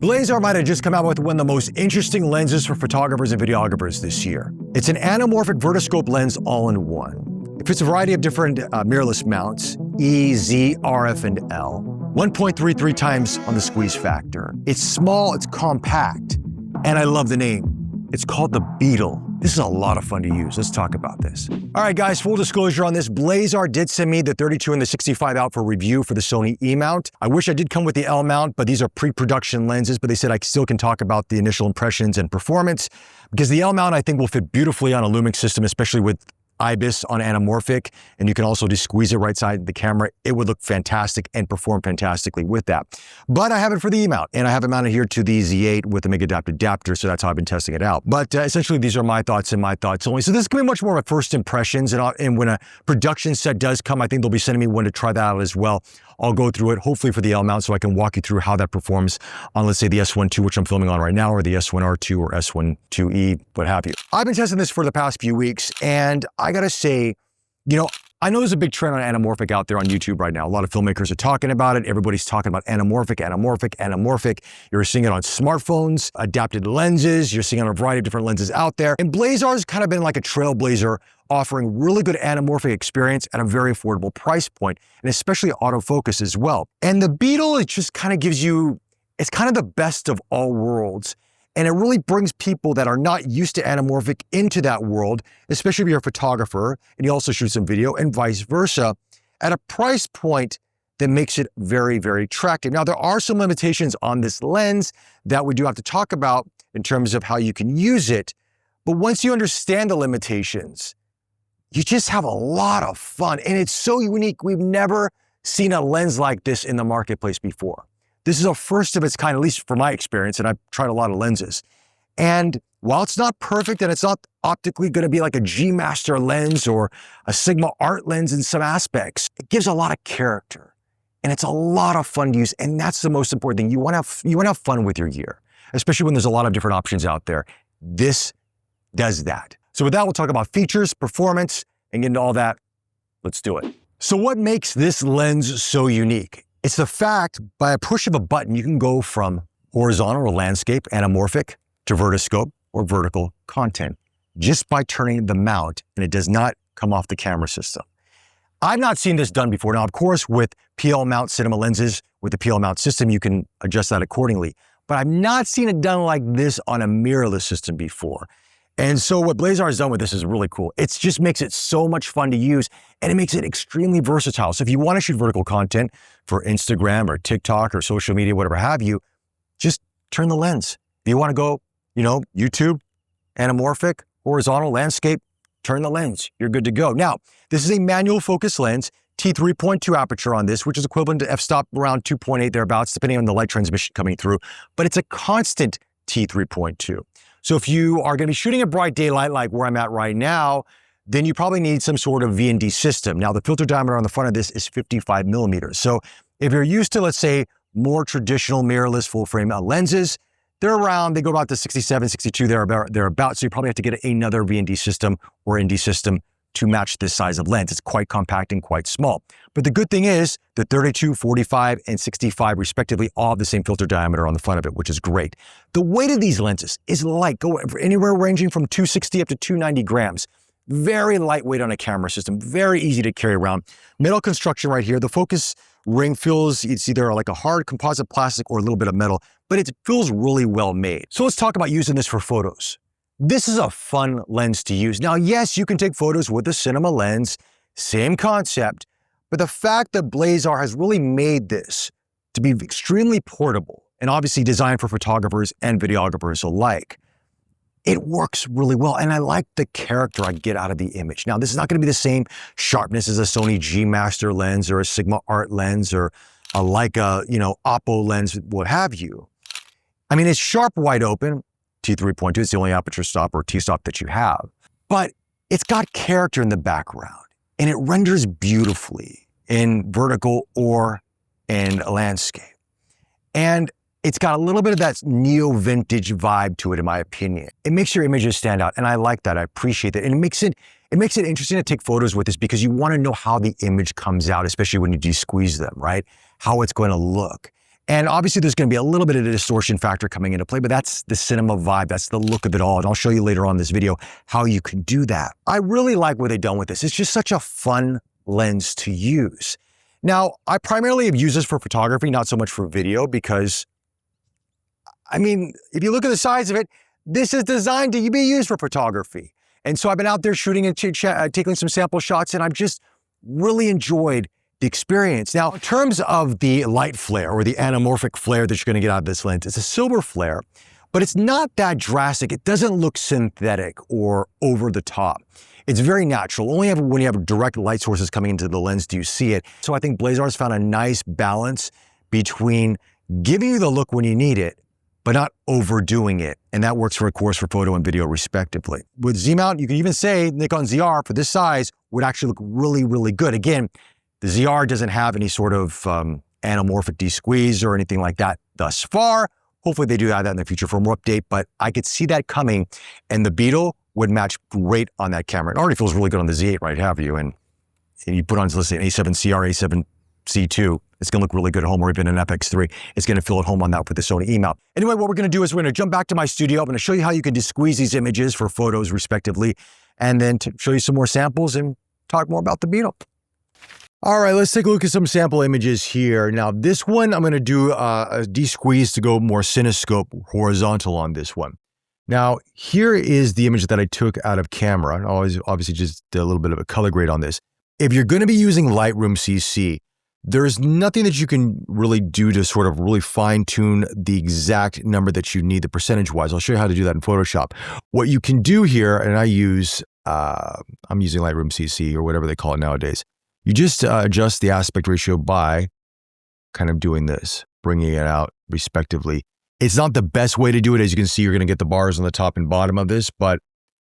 Blazar might have just come out with one of the most interesting lenses for photographers and videographers this year. It's an anamorphic vertiscope lens all-in-one. It fits a variety of different mirrorless mounts, E, Z, RF, and L. 1.33 times on the squeeze factor. It's small, it's compact, and I love the name. It's called the Beetle. This is a lot of fun to use. Let's talk about this. All right, guys, full disclosure on this. Blazar did send me the 32 and the 65 out for review for the Sony E mount. I wish I did come with the L mount, but these are pre-production lenses, but they said I still can talk about the initial impressions and performance because the L mount I think will fit beautifully on a Lumix system, especially with IBIS on anamorphic, and you can also just squeeze it right side of the camera. It would look fantastic and perform fantastically with that. But I have it for the E mount, and I have it mounted here to the Z8 with the MIG adapter, so that's how I've been testing it out. But essentially, these are my thoughts and my thoughts only. So this is going to be much more of a first impressions, and when a production set does come, I think they'll be sending me one to try that out as well. I'll go through it, hopefully for the L mount, so I can walk you through how that performs on, let's say, the S1 II, which I'm filming on right now, or the S1R2 or S1 IIe, what have you. I've been testing this for the past few weeks, and I gotta say, you know, I know there's a big trend on anamorphic out there on YouTube right now. A lot of filmmakers are talking about it. Everybody's talking about anamorphic. You're seeing it on smartphones, adapted lenses. You're seeing it on a variety of different lenses out there. And Blazar's kind of been like a trailblazer, offering really good anamorphic experience at a very affordable price point, and especially autofocus as well. And the Beetle, it just kind of gives you, it's kind of the best of all worlds. And it really brings people that are not used to anamorphic into that world, especially if you're a photographer and you also shoot some video and vice versa, at a price point that makes it very, very attractive. Now, there are some limitations on this lens that we do have to talk about in terms of how you can use it. But once you understand the limitations, you just have a lot of fun. And it's so unique. We've never seen a lens like this in the marketplace before. This is a first of its kind, at least for my experience, and I've tried a lot of lenses. And while it's not perfect and it's not optically going to be like a G Master lens or a Sigma Art lens in some aspects, it gives a lot of character and it's a lot of fun to use. And that's the most important thing. You want to have fun with your gear, especially when there's a lot of different options out there. This does that. So with that, we'll talk about features, performance, and get into all that. Let's do it. So what makes this lens so unique? It's the fact, by a push of a button, you can go from horizontal or landscape, anamorphic, to vertiscope or vertical content, just by turning the mount, and it does not come off the camera system. I've not seen this done before. Now, of course, with PL mount cinema lenses, with the PL mount system, you can adjust that accordingly. But I've not seen it done like this on a mirrorless system before. And so what Blazar has done with this is really cool. It just makes it so much fun to use, and it makes it extremely versatile. So if you want to shoot vertical content for Instagram or TikTok or social media, whatever have you, just turn the lens. If you want to go, YouTube, anamorphic, horizontal, landscape, turn the lens. You're good to go. Now, this is a manual focus lens, T3.2 aperture on this, which is equivalent to f-stop around 2.8 thereabouts, depending on the light transmission coming through. But it's a constant T3.2. So if you are going to be shooting in bright daylight like where I'm at right now, then you probably need some sort of V&D system. Now, the filter diameter on the front of this is 55 millimeters. So if you're used to, let's say, more traditional mirrorless full-frame lenses, they go about to 67, 62 thereabouts. So you probably have to get another V&D system or ND system to match this size of lens. It's quite compact and quite small. But the good thing is the 32, 45, and 65 respectively all have the same filter diameter on the front of it, which is great. The weight of these lenses is light, go anywhere ranging from 260 up to 290 grams. Very lightweight on a camera system, very easy to carry around. Metal construction right here. The focus ring feels, it's either like a hard composite plastic or a little bit of metal, but it feels really well made. So let's talk about using this for photos. This is a fun lens to use. Now, yes, you can take photos with a cinema lens, same concept, but the fact that Blazar has really made this to be extremely portable and obviously designed for photographers and videographers alike, it works really well. And I like the character I get out of the image. Now, this is not going to be the same sharpness as a Sony G Master lens or a Sigma Art lens or a Leica, Oppo lens, what have you. I mean, it's sharp wide open. T3.2 is the only aperture stop or T-stop that you have. But it's got character in the background, and it renders beautifully in vertical or in landscape. And it's got a little bit of that neo-vintage vibe to it, in my opinion. It makes your images stand out, and I like that. I appreciate that. And it makes it interesting to take photos with this because you want to know how the image comes out, especially when you de-squeeze them, right? How it's going to look. And obviously there's going to be a little bit of a distortion factor coming into play, but that's the cinema vibe. That's the look of it all. And I'll show you later on in this video how you can do that. I really like what they've done with this. It's just such a fun lens to use. Now, I primarily have used this for photography, not so much for video, because, I mean, if you look at the size of it, this is designed to be used for photography. And so I've been out there shooting and taking some sample shots, and I've just really enjoyed the experience. Now, in terms of the light flare or the anamorphic flare that you're going to get out of this lens, it's a silver flare, but it's not that drastic. It doesn't look synthetic or over the top. It's very natural. Only when you have direct light sources coming into the lens do you see it. So I think Blazar's found a nice balance between giving you the look when you need it, but not overdoing it. And that works for, of course, for photo and video respectively. With Z mount, you can even say Nikon ZR for this size would actually look really, really good. Again, the ZR doesn't have any sort of anamorphic desqueeze or anything like that thus far. Hopefully they do have that in the future firmware update, but I could see that coming, and the Beetle would match great on that camera. It already feels really good on the Z8, right, have you? And you put on, let's say, an A7CR, A7C2, it's gonna look really good at home, or even an FX3. It's gonna feel at home on that with the Sony E-mount. Anyway, what we're gonna do is we're gonna jump back to my studio. I'm gonna show you how you can desqueeze these images for photos respectively, and then to show you some more samples and talk more about the Beetle. All right, let's take a look at some sample images here. Now, this one, I'm gonna do a desqueeze to go more cinescope horizontal on this one. Now, here is the image that I took out of camera. I always obviously just did a little bit of a color grade on this. If you're gonna be using Lightroom CC, there's nothing that you can really do to sort of really fine tune the exact number that you need, the percentage-wise. I'll show you how to do that in Photoshop. What you can do here, and I'm using Lightroom CC or whatever they call it nowadays. You just adjust the aspect ratio by kind of doing this, bringing it out respectively. It's not the best way to do it. As you can see, you're going to get the bars on the top and bottom of this, but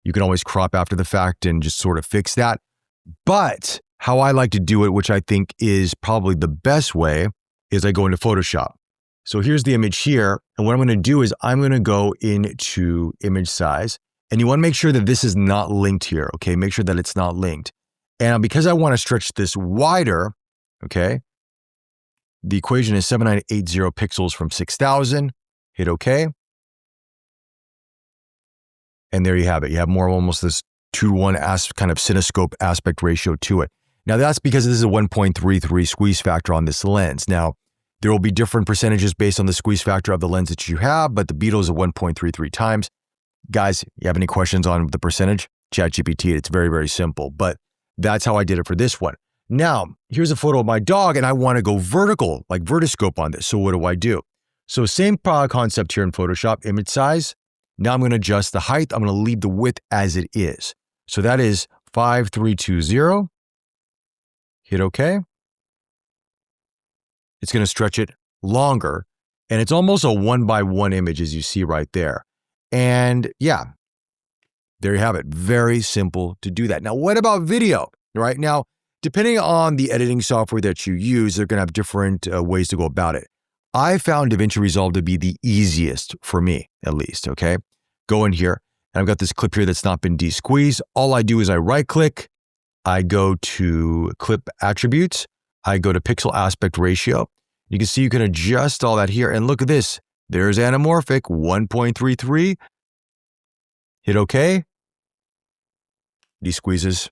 you can always crop after the fact and just sort of fix that. But how I like to do it, which I think is probably the best way, is I go into Photoshop. So here's the image here. And what I'm going to do is I'm going to go into image size. And you want to make sure that this is not linked here. Okay, make sure that it's not linked. And because I want to stretch this wider, okay, the equation is 7980 pixels from 6000. Hit OK. And there you have it. You have more almost this 2-to-1 kind of cinescope aspect ratio to it. Now that's because this is a 1.33 squeeze factor on this lens. Now, there will be different percentages based on the squeeze factor of the lens that you have, but the Beetle is a 1.33 times. Guys, you have any questions on the percentage? ChatGPT, it's very, very simple. But that's how I did it for this one. Now, here's a photo of my dog, and I want to go vertical, like vertiscope on this. So what do? So same concept here in Photoshop, image size. Now I'm going to adjust the height. I'm going to leave the width as it is. So that is 5320. Hit OK. It's going to stretch it longer, and it's almost a 1:1 image, as you see right there. And yeah, there you have it. Very simple to do that. Now, what about video? Right now, depending on the editing software that you use, they're going to have different ways to go about it. I found DaVinci Resolve to be the easiest for me, at least, okay? Go in here, and I've got this clip here that's not been desqueezed. All I do is I right-click, I go to Clip Attributes, I go to Pixel Aspect Ratio. You can see you can adjust all that here, and look at this. There's anamorphic, 1.33. Hit OK. Desqueezes,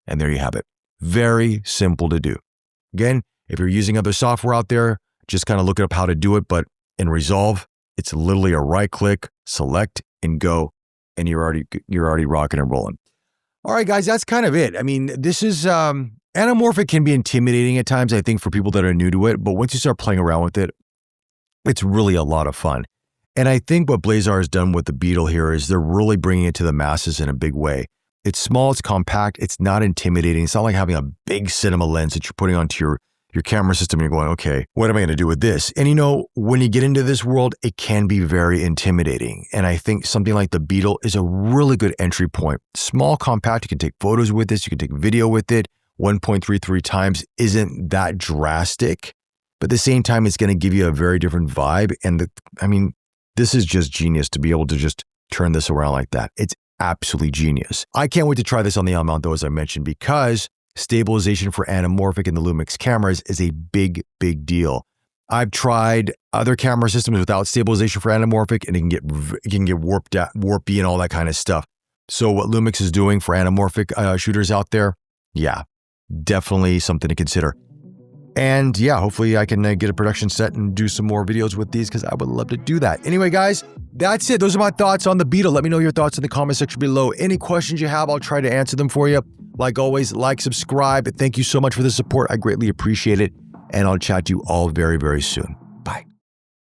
and there you have it. Very simple to do. Again, if you're using other software out there, just kind of look up how to do it, but in Resolve, it's literally a right click, select, and go, and you're already rocking and rolling. All right, guys, that's kind of it. I mean, this is anamorphic can be intimidating at times, I think, for people that are new to it, but once you start playing around with it, it's really a lot of fun. And I think what Blazar has done with the Beetle here is they're really bringing it to the masses in a big way. It's small, it's compact, it's not intimidating. It's not like having a big cinema lens that you're putting onto your camera system and you're going, okay, what am I going to do with this? And you know, when you get into this world, it can be very intimidating. And I think something like the Beetle is a really good entry point. Small, compact, you can take photos with this, you can take video with it. 1.33 times isn't that drastic, but at the same time, it's going to give you a very different vibe. And I mean, this is just genius to be able to just turn this around like that. It's absolutely genius. I can't wait to try this on the L-mount though, as I mentioned, because stabilization for anamorphic in the Lumix cameras is a big, big deal. I've tried other camera systems without stabilization for anamorphic, and it can get warpy and all that kind of stuff. So what Lumix is doing for anamorphic shooters out there, yeah, definitely something to consider. And yeah, hopefully I can get a production set and do some more videos with these because I would love to do that. Anyway, guys, that's it. Those are my thoughts on the Beetle. Let me know your thoughts in the comment section below. Any questions you have, I'll try to answer them for you. Like always, like, subscribe. Thank you so much for the support. I greatly appreciate it. And I'll chat to you all very, very soon.